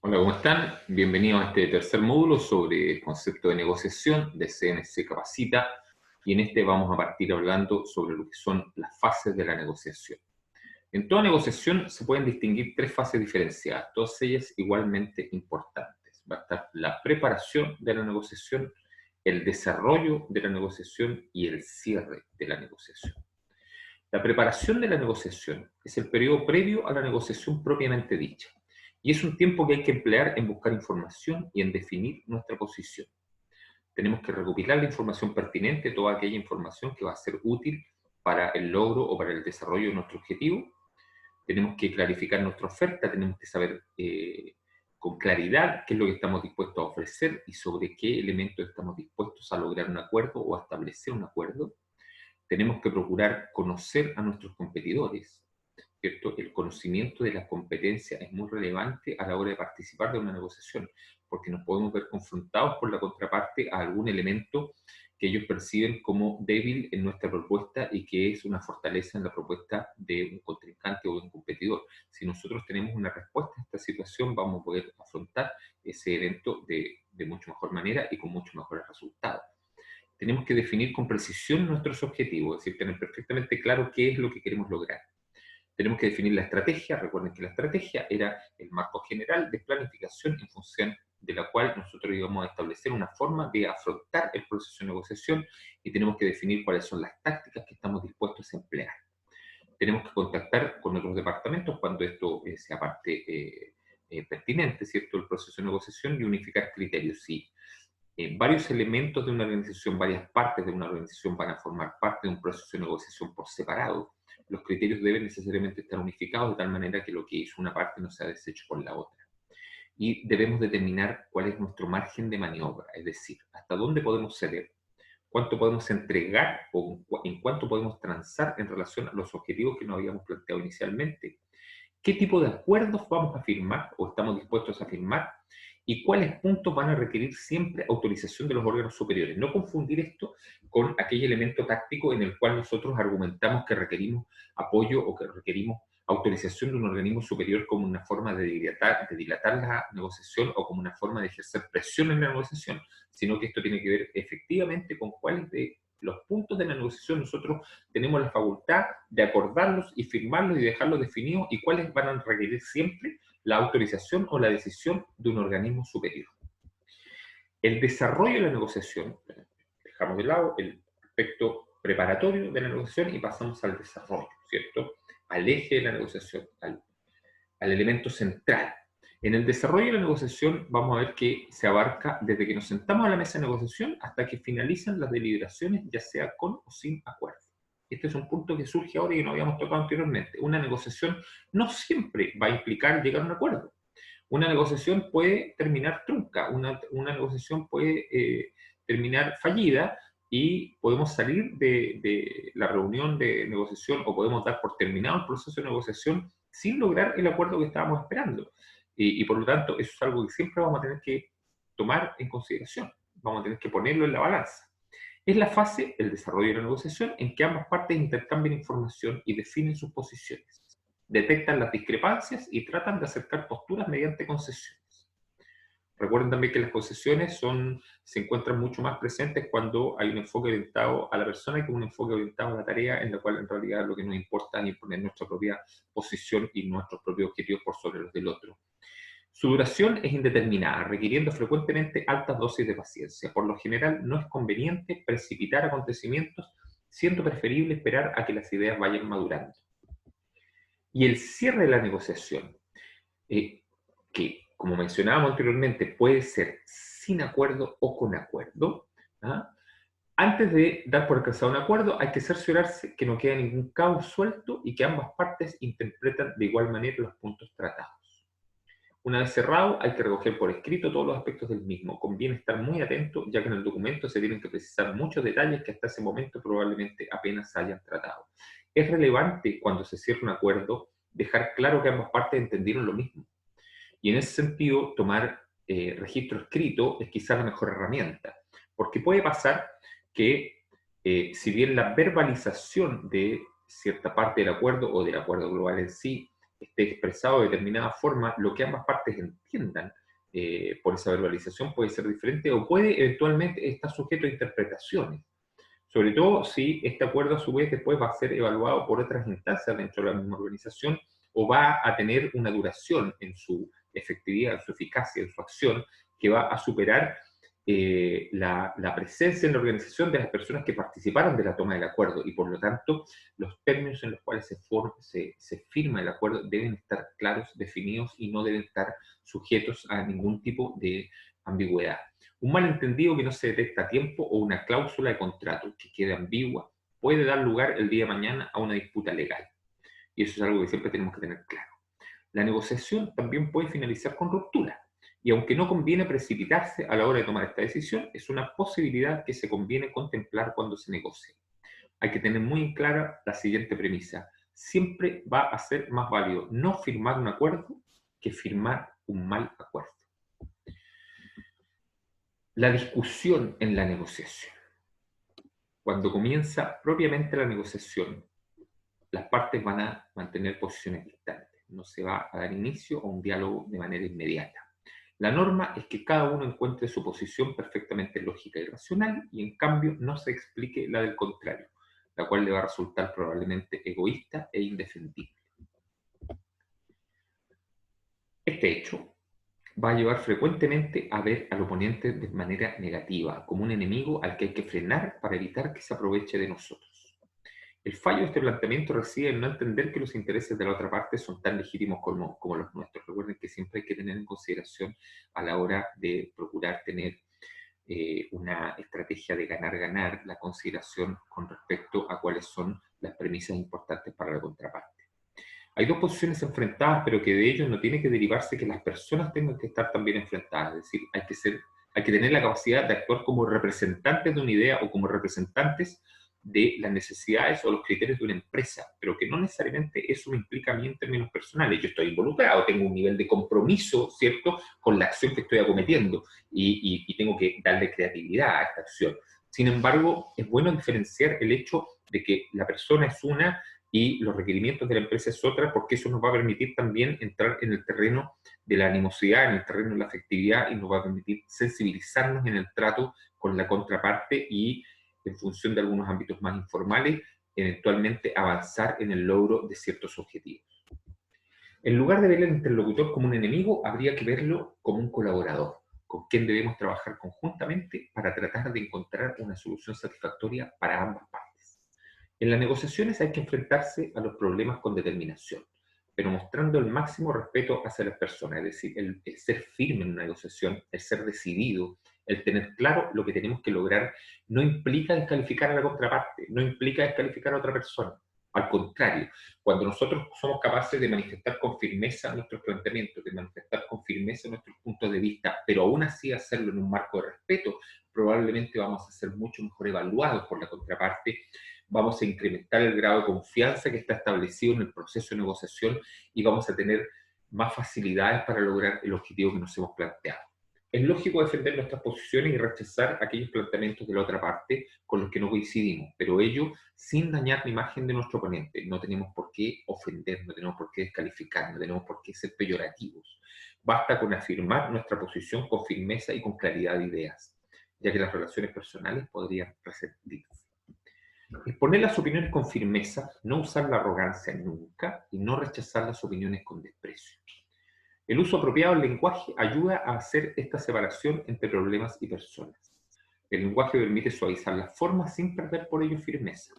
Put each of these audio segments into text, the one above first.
Hola, ¿cómo están? Bienvenidos a este tercer módulo sobre el concepto de negociación de CNC Capacita. Y en este vamos a partir hablando sobre lo que son las fases de la negociación. En toda negociación se pueden distinguir tres fases diferenciadas, todas ellas igualmente importantes. Va a estar la preparación de la negociación, el desarrollo de la negociación y el cierre de la negociación. La preparación de la negociación es el periodo previo a la negociación propiamente dicha, y es un tiempo que hay que emplear en buscar información y en definir nuestra posición. Tenemos que recopilar la información pertinente, toda aquella información que va a ser útil para el logro o para el desarrollo de nuestro objetivo. Tenemos que clarificar nuestra oferta, tenemos que saber con claridad qué es lo que estamos dispuestos a ofrecer y sobre qué elementos estamos dispuestos a lograr un acuerdo o a establecer un acuerdo. Tenemos que procurar conocer a nuestros competidores, ¿cierto? El conocimiento de la competencia es muy relevante a la hora de participar de una negociación, porque nos podemos ver confrontados por la contraparte a algún elemento que ellos perciben como débil en nuestra propuesta y que es una fortaleza en la propuesta de un contrincante o de un competidor. Si nosotros tenemos una respuesta a esta situación, vamos a poder afrontar ese evento de mucho mejor manera y con mucho mejores resultados. Tenemos que definir con precisión nuestros objetivos, es decir, tener perfectamente claro qué es lo que queremos lograr. Tenemos que definir la estrategia. Recuerden que la estrategia era el marco general de planificación en función de la cual nosotros íbamos a establecer una forma de afrontar el proceso de negociación, y tenemos que definir cuáles son las tácticas que estamos dispuestos a emplear. Tenemos que contactar con otros departamentos cuando esto sea parte pertinente, ¿cierto?, el proceso de negociación, y unificar criterios. Sí, varios elementos de una organización, varias partes de una organización van a formar parte de un proceso de negociación por separado. Los criterios deben necesariamente estar unificados de tal manera que lo que hizo una parte no sea deshecho por la otra. Y debemos determinar cuál es nuestro margen de maniobra, es decir, hasta dónde podemos ceder, cuánto podemos entregar o en cuánto podemos transar en relación a los objetivos que nos habíamos planteado inicialmente, qué tipo de acuerdos vamos a firmar o estamos dispuestos a firmar y cuáles puntos van a requerir siempre autorización de los órganos superiores. No confundir esto con aquel elemento táctico en el cual nosotros argumentamos que requerimos apoyo o que requerimos autorización de un organismo superior como una forma de dilatar la negociación o como una forma de ejercer presión en la negociación, sino que esto tiene que ver efectivamente con cuáles de los puntos de la negociación nosotros tenemos la facultad de acordarlos y firmarlos y dejarlos definidos, y cuáles van a requerir siempre la autorización o la decisión de un organismo superior. El desarrollo de la negociación, dejamos de lado el aspecto preparatorio de la negociación y pasamos al desarrollo, ¿cierto? Al eje de la negociación, al elemento central. En el desarrollo de la negociación vamos a ver que se abarca desde que nos sentamos a la mesa de negociación hasta que finalizan las deliberaciones, ya sea con o sin acuerdo. Este es un punto que surge ahora y que no habíamos tocado anteriormente. Una negociación no siempre va a implicar llegar a un acuerdo. Una negociación puede terminar trunca, una negociación puede terminar fallida, y podemos salir de la reunión de negociación o podemos dar por terminado el proceso de negociación sin lograr el acuerdo que estábamos esperando. Y por lo tanto, eso es algo que siempre vamos a tener que tomar en consideración, vamos a tener que ponerlo en la balanza. Es la fase, el desarrollo de la negociación, en que ambas partes intercambian información y definen sus posiciones, detectan las discrepancias y tratan de acercar posturas mediante concesiones. Recuerden también que las concesiones se encuentran mucho más presentes cuando hay un enfoque orientado a la persona que un enfoque orientado a la tarea, en la cual en realidad lo que nos importa es imponer nuestra propia posición y nuestros propios objetivos por sobre los del otro. Su duración es indeterminada, requiriendo frecuentemente altas dosis de paciencia. Por lo general, no es conveniente precipitar acontecimientos, siendo preferible esperar a que las ideas vayan madurando. Y el cierre de la negociación, que, como mencionábamos anteriormente, puede ser sin acuerdo o con acuerdo. ¿Ah? Antes de dar por alcanzado un acuerdo, hay que cerciorarse que no queda ningún cabo suelto y que ambas partes interpretan de igual manera los puntos tratados. Una vez cerrado, hay que recoger por escrito todos los aspectos del mismo. Conviene estar muy atento, ya que en el documento se tienen que precisar muchos detalles que hasta ese momento probablemente apenas se hayan tratado. Es relevante, cuando se cierra un acuerdo, dejar claro que ambas partes entendieron lo mismo. Y en ese sentido, tomar registro escrito es quizá la mejor herramienta, porque puede pasar que, si bien la verbalización de cierta parte del acuerdo o del acuerdo global en sí esté expresado de determinada forma, lo que ambas partes entiendan por esa verbalización puede ser diferente o puede eventualmente estar sujeto a interpretaciones. Sobre todo si este acuerdo a su vez después va a ser evaluado por otras instancias dentro de la misma organización o va a tener una duración en su efectividad, en su eficacia, en su acción, que va a superar la presencia en la organización de las personas que participaron de la toma del acuerdo y por lo tanto los términos en los cuales se firma el acuerdo deben estar claros, definidos y no deben estar sujetos a ningún tipo de ambigüedad. Un malentendido que no se detecta a tiempo o una cláusula de contrato que quede ambigua puede dar lugar el día de mañana a una disputa legal. Y eso es algo que siempre tenemos que tener claro. La negociación también puede finalizar con ruptura. Y aunque no conviene precipitarse a la hora de tomar esta decisión, es una posibilidad que se conviene contemplar cuando se negocie. Hay que tener muy clara la siguiente premisa. Siempre va a ser más válido no firmar un acuerdo que firmar un mal acuerdo. La discusión en la negociación. Cuando comienza propiamente la negociación, las partes van a mantener posiciones distantes. No se va a dar inicio a un diálogo de manera inmediata. La norma es que cada uno encuentre su posición perfectamente lógica y racional y en cambio no se explique la del contrario, la cual le va a resultar probablemente egoísta e indefendible. Este hecho va a llevar frecuentemente a ver al oponente de manera negativa, como un enemigo al que hay que frenar para evitar que se aproveche de nosotros. El fallo de este planteamiento reside en no entender que los intereses de la otra parte son tan legítimos como los nuestros. Recuerden que siempre hay que tener en consideración a la hora de procurar tener una estrategia de ganar-ganar, la consideración con respecto a cuáles son las premisas importantes para la contraparte. Hay dos posiciones enfrentadas, pero que de ello no tiene que derivarse que las personas tengan que estar también enfrentadas. Es decir, hay que tener la capacidad de actuar como representantes de una idea o como representantes de las necesidades o los criterios de una empresa, pero que no necesariamente eso me implica a mí en términos personales. Yo estoy involucrado, tengo un nivel de compromiso, ¿cierto?, con la acción que estoy acometiendo y tengo que darle creatividad a esta acción. Sin embargo, es bueno diferenciar el hecho de que la persona es una y los requerimientos de la empresa es otra, porque eso nos va a permitir también entrar en el terreno de la animosidad, en el terreno de la afectividad y nos va a permitir sensibilizarnos en el trato con la contraparte y en función de algunos ámbitos más informales, eventualmente avanzar en el logro de ciertos objetivos. En lugar de ver al interlocutor como un enemigo, habría que verlo como un colaborador, con quien debemos trabajar conjuntamente para tratar de encontrar una solución satisfactoria para ambas partes. En las negociaciones hay que enfrentarse a los problemas con determinación, pero mostrando el máximo respeto hacia las personas, es decir, el ser firme en una negociación, el ser decidido, el tener claro lo que tenemos que lograr, no implica descalificar a la contraparte, no implica descalificar a otra persona. Al contrario, cuando nosotros somos capaces de manifestar con firmeza nuestros planteamientos, de manifestar con firmeza nuestros puntos de vista, pero aún así hacerlo en un marco de respeto, probablemente vamos a ser mucho mejor evaluados por la contraparte, vamos a incrementar el grado de confianza que está establecido en el proceso de negociación y vamos a tener más facilidades para lograr el objetivo que nos hemos planteado. Es lógico defender nuestras posiciones y rechazar aquellos planteamientos de la otra parte con los que no coincidimos, pero ello sin dañar la imagen de nuestro oponente. No tenemos por qué ofender, no tenemos por qué descalificar, no tenemos por qué ser peyorativos. Basta con afirmar nuestra posición con firmeza y con claridad de ideas, ya que las relaciones personales podrían resentirse. Exponer las opiniones con firmeza, no usar la arrogancia nunca y no rechazar las opiniones con desprecio. El uso apropiado del lenguaje ayuda a hacer esta separación entre problemas y personas. El lenguaje permite suavizar las formas sin perder por ello firmeza.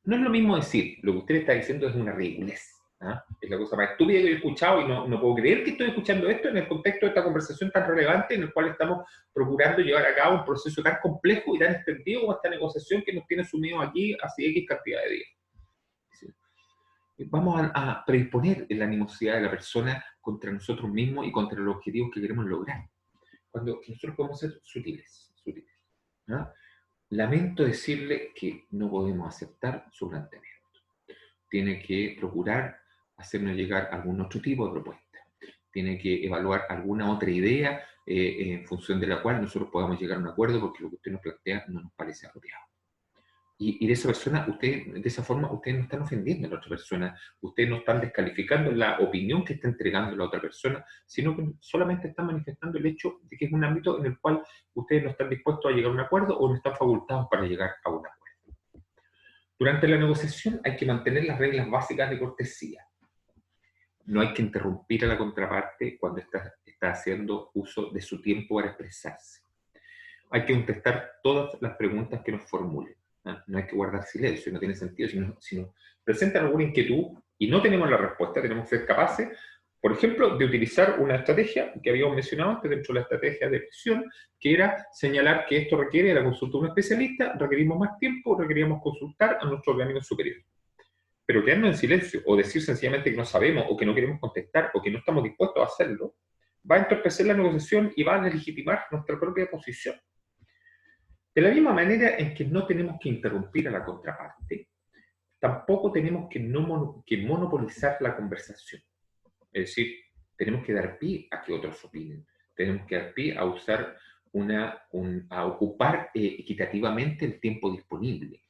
No es lo mismo decir, lo que usted está diciendo es una ridiculez. ¿Ah? Es la cosa más estúpida que he escuchado y no puedo creer que estoy escuchando esto en el contexto de esta conversación tan relevante en el cual estamos procurando llevar a cabo un proceso tan complejo y tan extendido como esta negociación que nos tiene sumidos aquí hace X cantidad de días. ¿Sí? Vamos a predisponer la animosidad de la persona contra nosotros mismos y contra los objetivos que queremos lograr. Cuando nosotros podemos ser sutiles. ¿No? Lamento decirle que no podemos aceptar su planteamiento. Tiene que procurar hacernos llegar algún otro tipo de propuesta. Tiene que evaluar alguna otra idea en función de la cual nosotros podamos llegar a un acuerdo porque lo que usted nos plantea no nos parece apropiado. Y de esa persona, de esa forma, ustedes no están ofendiendo a la otra persona, ustedes no están descalificando la opinión que está entregando la otra persona, sino que solamente están manifestando el hecho de que es un ámbito en el cual ustedes no están dispuestos a llegar a un acuerdo o no están facultados para llegar a un acuerdo. Durante la negociación hay que mantener las reglas básicas de cortesía. No hay que interrumpir a la contraparte cuando está haciendo uso de su tiempo para expresarse. Hay que contestar todas las preguntas que nos formulen. No hay que guardar silencio, no tiene sentido, sino presentan alguna inquietud y no tenemos la respuesta, tenemos que ser capaces, por ejemplo, de utilizar una estrategia que habíamos mencionado antes dentro de la estrategia de presión, que era señalar que esto requiere la consulta de un especialista, requerimos más tiempo, requeríamos consultar a nuestro organismo superior. Pero quedarnos en silencio o decir sencillamente que no sabemos o que no queremos contestar o que no estamos dispuestos a hacerlo, va a entorpecer la negociación y va a legitimar nuestra propia posición. De la misma manera en que no tenemos que interrumpir a la contraparte, tampoco tenemos que monopolizar la conversación. Es decir, tenemos que dar pie a que otros opinen. Tenemos que dar pie a a ocupar equitativamente el tiempo disponible,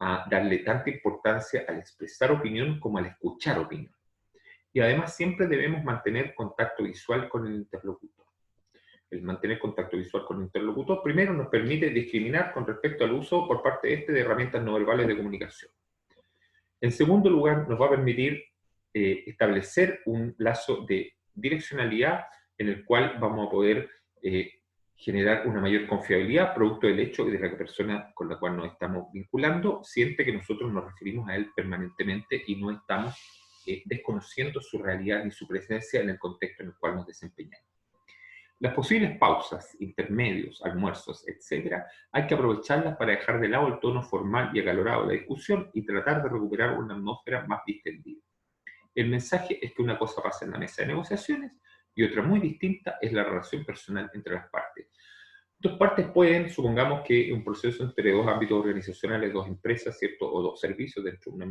a darle tanta importancia al expresar opinión como al escuchar opinión. Y además siempre debemos mantener contacto visual con el interlocutor. El mantener contacto visual con el interlocutor, primero, nos permite discriminar con respecto al uso por parte de herramientas no verbales de comunicación. En segundo lugar, nos va a permitir establecer un lazo de direccionalidad en el cual vamos a poder generar una mayor confiabilidad, producto del hecho de que la persona con la cual nos estamos vinculando siente que nosotros nos referimos a él permanentemente y no estamos desconociendo su realidad ni su presencia en el contexto en el cual nos desempeñamos. Las posibles pausas, intermedios, almuerzos, etc., hay que aprovecharlas para dejar de lado el tono formal y acalorado de la discusión y tratar de recuperar una atmósfera más distendida. El mensaje es que una cosa pasa en la mesa de negociaciones y otra muy distinta es la relación personal entre las partes. Dos partes pueden, supongamos que un proceso entre dos ámbitos organizacionales, dos empresas, ¿cierto? O dos servicios dentro de una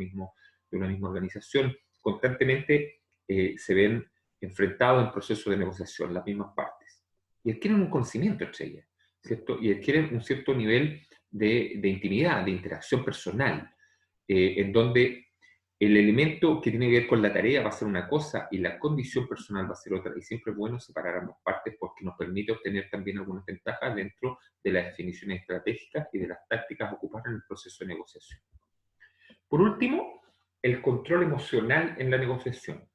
misma organización, constantemente se ven enfrentados en procesos de negociación, las mismas partes. Y adquieren un conocimiento entre ellas, ¿cierto? Y adquieren un cierto nivel de intimidad, de interacción personal, en donde el elemento que tiene que ver con la tarea va a ser una cosa y la condición personal va a ser otra. Y siempre es bueno separar ambas partes porque nos permite obtener también algunas ventajas dentro de las definiciones estratégicas y de las tácticas a ocupar en el proceso de negociación. Por último, el control emocional en la negociación.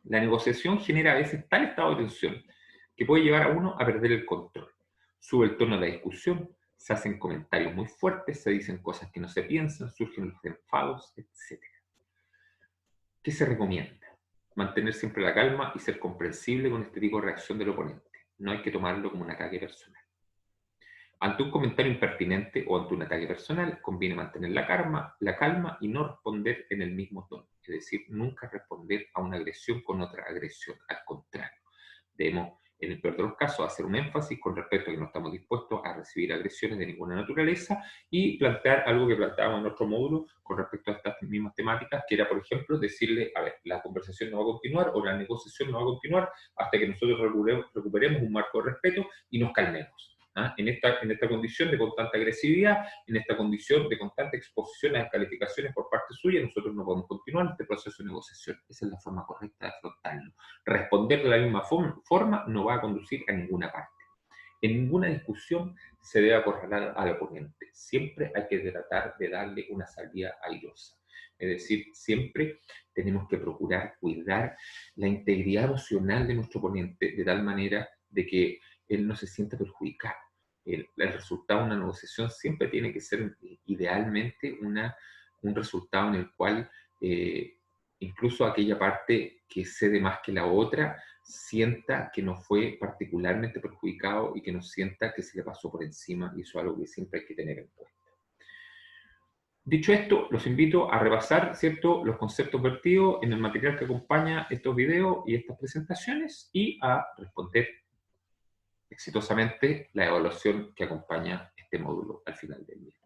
La negociación genera a veces tal estado de tensión que puede llevar a uno a perder el control. Sube el tono de la discusión, se hacen comentarios muy fuertes, se dicen cosas que no se piensan, surgen los enfados, etc. ¿Qué se recomienda? Mantener siempre la calma y ser comprensible con este tipo de reacción del oponente. No hay que tomarlo como un ataque personal. Ante un comentario impertinente o ante un ataque personal, conviene mantener la calma y no responder en el mismo tono. Es decir, nunca responder a una agresión con otra agresión. Al contrario, debemos, en el peor de los casos, hacer un énfasis con respecto a que no estamos dispuestos a recibir agresiones de ninguna naturaleza y plantear algo que planteábamos en otro módulo con respecto a estas mismas temáticas, que era, por ejemplo, decirle, a ver, la conversación no va a continuar o la negociación no va a continuar hasta que nosotros recuperemos un marco de respeto y nos calmemos. En esta condición de constante agresividad, en esta condición de constante exposición a descalificaciones por parte suya, nosotros no podemos continuar este proceso de negociación. Esa es la forma correcta de afrontarlo. Responder de la misma forma no va a conducir a ninguna parte. En ninguna discusión se debe acorralar al oponente. Siempre hay que tratar de darle una salida airosa. Es decir, siempre tenemos que procurar cuidar la integridad emocional de nuestro oponente de tal manera de que él no se sienta perjudicado. El resultado de una negociación siempre tiene que ser idealmente un resultado en el cual incluso aquella parte que cede más que la otra sienta que no fue particularmente perjudicado y que no sienta que se le pasó por encima, y eso es algo que siempre hay que tener en cuenta. Dicho esto, los invito a repasar, ¿cierto?, los conceptos vertidos en el material que acompaña estos videos y estas presentaciones y a responder exitosamente la evaluación que acompaña este módulo al final del día.